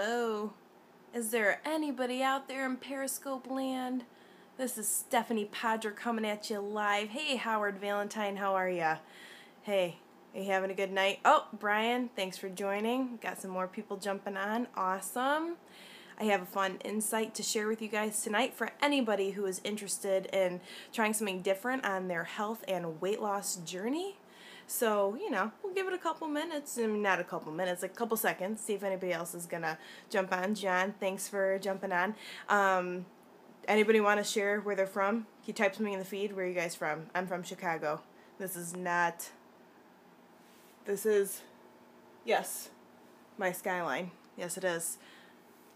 Hello. Is there anybody out there in Periscope land? This is Stephanie Podger coming at you live. Hey, Howard Valentine, how are ya? Hey, are you having a good night? Oh, Brian, thanks for joining. Got some more people jumping on. Awesome. I have a fun insight to share with you guys tonight for anybody who is interested in trying something different on their health and weight loss journey. So, we'll give it a couple minutes, not a couple minutes, like a couple seconds, see if anybody else is going to jump on. John, thanks for jumping on. Anybody want to share where they're from? Can you type something in the feed? Where are you guys from? I'm from Chicago. Yes, my skyline. Yes, it is.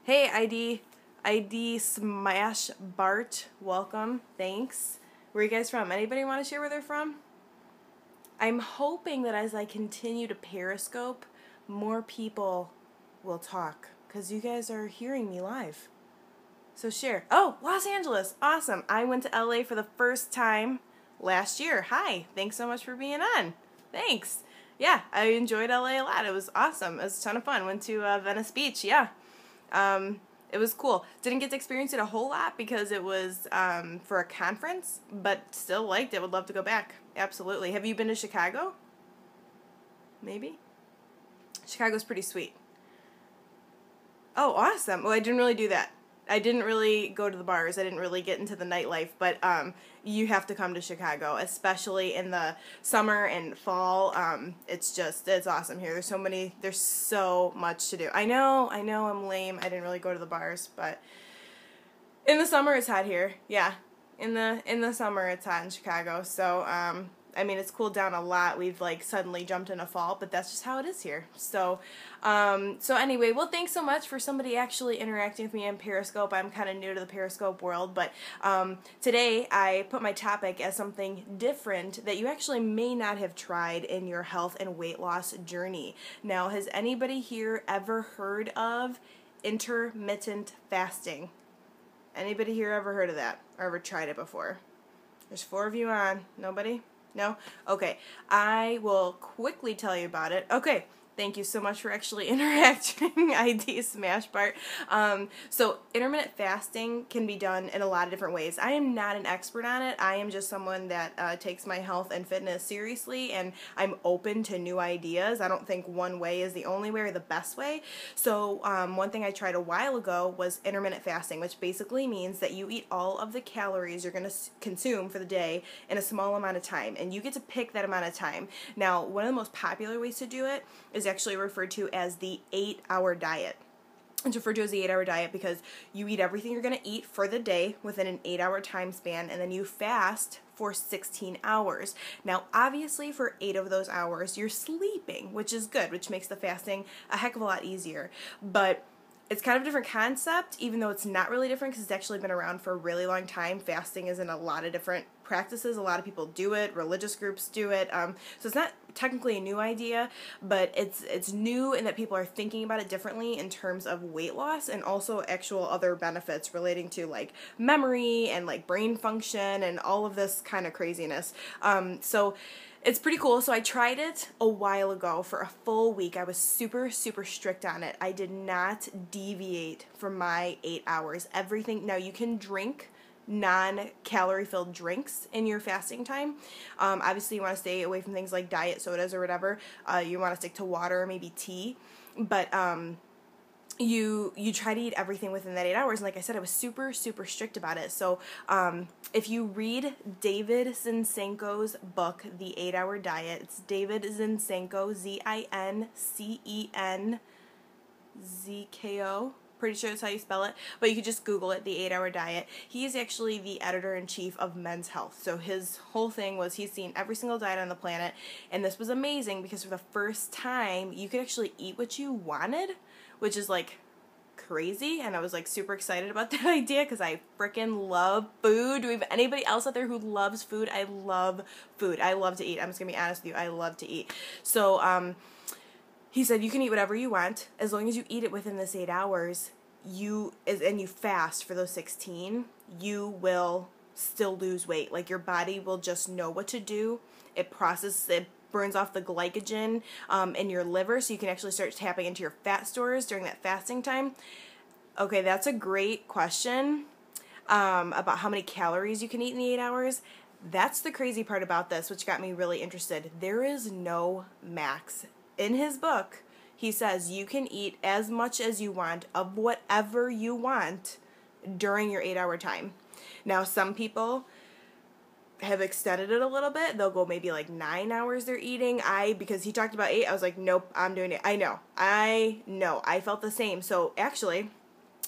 Hey, ID Smash Bart, welcome, thanks. Where are you guys from? Anybody want to share where they're from? I'm hoping that as I continue to Periscope, more people will talk, because you guys are hearing me live. So share. Oh, Los Angeles, awesome. I went to LA for the first time last year. Hi, thanks so much for being on. Thanks. Yeah, I enjoyed LA a lot. It was awesome. It was a ton of fun. Went to Venice Beach, yeah. It was cool. Didn't get to experience it a whole lot because it was for a conference, but still liked it. Would love to go back. Absolutely. Have you been to Chicago? Maybe? Chicago's pretty sweet. Oh, awesome. Well, I didn't really do that. I didn't really go to the bars. I didn't really get into the nightlife, but you have to come to Chicago, especially in the summer and fall. It's awesome here. There's so much to do. I know I'm lame. I didn't really go to the bars, but in the summer it's hot here. Yeah. In the summer it's hot in Chicago. So, it's cooled down a lot. We've suddenly jumped into fall, but that's just how it is here. So anyway, well, thanks so much for somebody actually interacting with me on Periscope. I'm kind of new to the Periscope world, but today I put my topic as something different that you actually may not have tried in your health and weight loss journey. Now, has anybody here ever heard of intermittent fasting? Anybody here ever heard of that or ever tried it before? There's 4 of you on. Nobody? No? Okay. I will quickly tell you about it. Okay. Thank you so much for actually interacting, ID Smash Bart. So intermittent fasting can be done in a lot of different ways. I am not an expert on it. I am just someone that takes my health and fitness seriously, and I'm open to new ideas. I don't think one way is the only way or the best way. So one thing I tried a while ago was intermittent fasting, which basically means that you eat all of the calories you're going to consume for the day in a small amount of time, and you get to pick that amount of time. Now, one of the most popular ways to do it is actually referred to as the 8-hour diet. It's referred to as the 8-hour diet because you eat everything you're going to eat for the day within an 8-hour time span, and then you fast for 16 hours. Now, obviously, for 8 of those hours, you're sleeping, which is good, which makes the fasting a heck of a lot easier. But it's kind of a different concept, even though it's not really different because it's actually been around for a really long time. Fasting is in a lot of different practices. A lot of people do it. Religious groups do it. So it's not technically a new idea, but it's new in that people are thinking about it differently in terms of weight loss and also actual other benefits relating to memory and brain function and all of this kind of craziness. So it's pretty cool. So I tried it a while ago for a full week. I was super, super strict on it. I did not deviate from my 8 hours. Everything. Now, you can drink non-calorie filled drinks in your fasting time. Obviously, you want to stay away from things like diet sodas or whatever. You want to stick to water or maybe tea. But you try to eat everything within that 8 hours, and like I said, I was super, super strict about it. So if you read David Zinczenko's book, The 8-Hour Diet, it's David Zinczenko, Zinczenko, pretty sure that's how you spell it, but you could just Google it, The 8-Hour Diet. He's actually the editor-in-chief of Men's Health, so his whole thing was he's seen every single diet on the planet, and this was amazing because for the first time, you could actually eat what you wanted, which is crazy, and I was super excited about that idea because I freaking love food. Do we have anybody else out there who loves food? I love food. I love to eat. I'm just gonna be honest with you. I love to eat. So he said you can eat whatever you want as long as you eat it within this 8 hours. And you fast for those 16. You will still lose weight. Your body will just know what to do. It processes it. burns off the glycogen in your liver, so you can actually start tapping into your fat stores during that fasting time. Okay, that's a great question about how many calories you can eat in the 8 hours. That's the crazy part about this, which got me really interested. There is no max. In his book, he says you can eat as much as you want of whatever you want during your 8-hour time. Now, some people have extended it a little bit. They'll go maybe like 9 hours they're eating. Because he talked about 8, I was like, nope, I'm doing it. I know. I felt the same. So actually,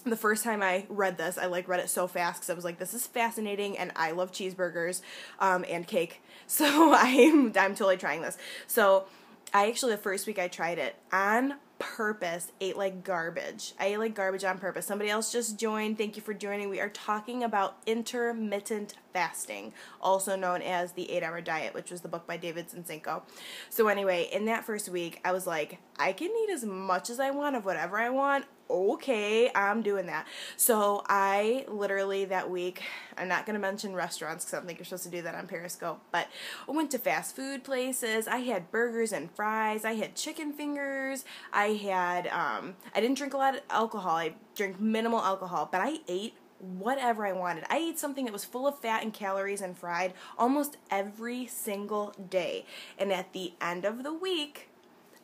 the first time I read this, I read it so fast because I was like, this is fascinating, and I love cheeseburgers and cake. So I'm totally trying this. So I actually, the first week I tried it on purpose, ate like garbage. I ate like garbage on purpose. Somebody else just joined. Thank you for joining. We are talking about intermittent fasting, also known as the 8-hour diet, which was the book by David Zinczenko. So anyway, in that first week, I was like, I can eat as much as I want of whatever I want. Okay, I'm doing that. So I literally that week, I'm not going to mention restaurants because I don't think you're supposed to do that on Periscope, but I went to fast food places. I had burgers and fries. I had chicken fingers. I didn't drink a lot of alcohol. I drank minimal alcohol, but I ate whatever I wanted. I ate something that was full of fat and calories and fried almost every single day. And at the end of the week,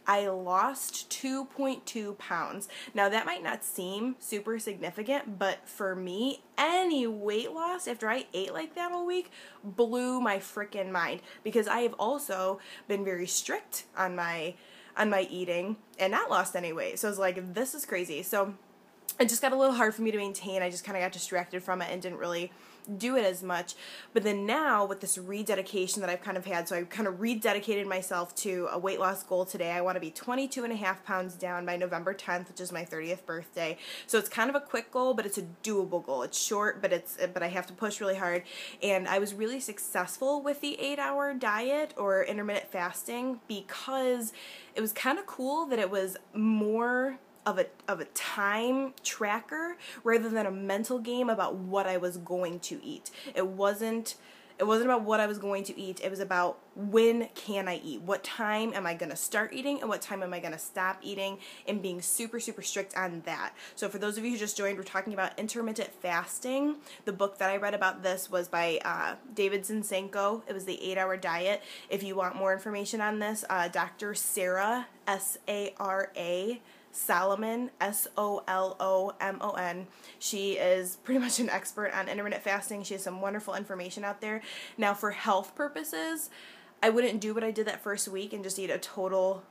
I lost 2.2 pounds. Now, that might not seem super significant, but for me, any weight loss after I ate like that all week blew my frickin' mind, because I have also been very strict on my eating and not lost any weight. So I was like, this is crazy. So it just got a little hard for me to maintain. I just kind of got distracted from it and didn't really do it as much. But then now with this rededication that I've kind of had, so I kind of rededicated myself to a weight loss goal today. I want to be 22.5 pounds down by November 10th, which is my 30th birthday. So it's kind of a quick goal, but it's a doable goal. It's short, but I have to push really hard. And I was really successful with the 8-hour diet or intermittent fasting because it was kind of cool that it was more of a time tracker rather than a mental game about what I was going to eat. It wasn't about what I was going to eat. It was about when can I eat? What time am I going to start eating and what time am I going to stop eating, and being super, super strict on that. So for those of you who just joined, we're talking about intermittent fasting. The book that I read about this was by David Zinczenko. It was the 8-hour diet. If you want more information on this, Dr. Sarah, S-A-R-A, Solomon, S-O-L-O-M-O-N. She is pretty much an expert on intermittent fasting. She has some wonderful information out there. Now, for health purposes, I wouldn't do what I did that first week and just eat a total,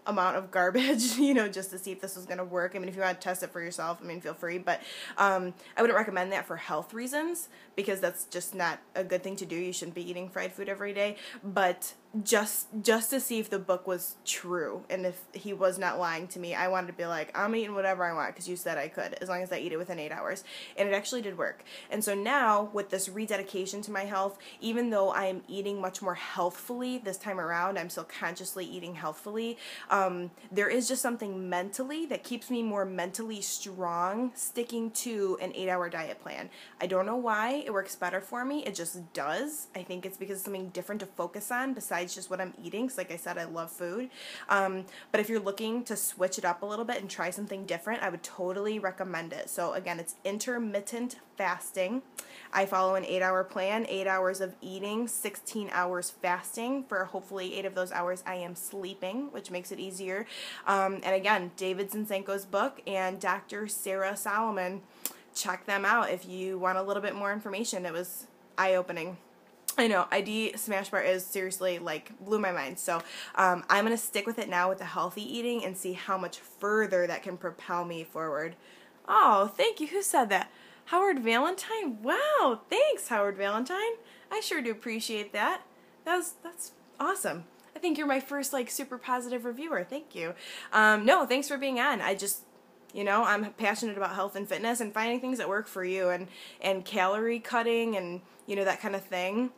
amount of garbage, just to see if this was going to work. I mean, if you want to test it for yourself, feel free. But I wouldn't recommend that for health reasons, because that's just not a good thing to do. You shouldn't be eating fried food every day. But just to see if the book was true and if he was not lying to me, I wanted to be like, I'm eating whatever I want because you said I could, as long as I eat it within 8 hours. And it actually did work. And so now, with this rededication to my health, even though I am eating much more healthfully this time around, I'm still consciously eating healthfully. There is just something mentally that keeps me more mentally strong sticking to an 8-hour diet plan. I don't know why. It works better for me. It just does. I think it's because it's something different to focus on besides just what I'm eating. So like I said, I love food. But if you're looking to switch it up a little bit and try something different, I would totally recommend it. So again, it's intermittent fasting. I follow an 8-hour plan, 8 hours of eating, 16 hours fasting. For hopefully 8 of those hours I am sleeping, which makes it easier. And again, David Zinczenko's book and Dr. Sarah Solomon, check them out if you want a little bit more information. It was eye-opening. I know, ID Smash Bar is seriously, blew my mind. So I'm going to stick with it now with the healthy eating and see how much further that can propel me forward. Oh, thank you. Who said that? Howard Valentine? Wow, thanks, Howard Valentine. I sure do appreciate that. That's awesome. I think you're my first, super positive reviewer. Thank you. No, thanks for being on. I just... I'm passionate about health and fitness and finding things that work for you and calorie cutting and, that kind of thing.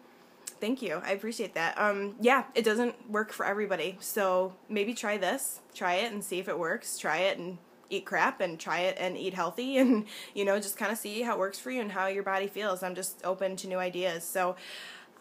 Thank you. I appreciate that. Yeah, it doesn't work for everybody. So maybe try this. Try it and see if it works. Try it and eat crap, and try it and eat healthy, and, just kind of see how it works for you and how your body feels. I'm just open to new ideas. So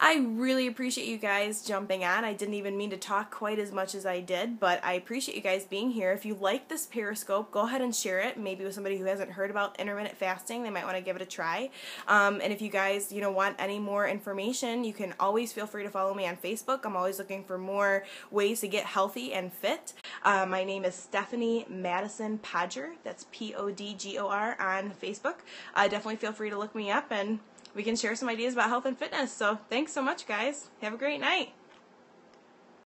I really appreciate you guys jumping on. I didn't even mean to talk quite as much as I did, but I appreciate you guys being here. If you like this Periscope, go ahead and share it, maybe with somebody who hasn't heard about intermittent fasting. They might want to give it a try. And if you guys, want any more information, you can always feel free to follow me on Facebook. I'm always looking for more ways to get healthy and fit. My name is Stephanie Madison Podgor. That's Podgor on Facebook. Definitely feel free to look me up, and we can share some ideas about health and fitness. So thanks so much, guys. Have a great night.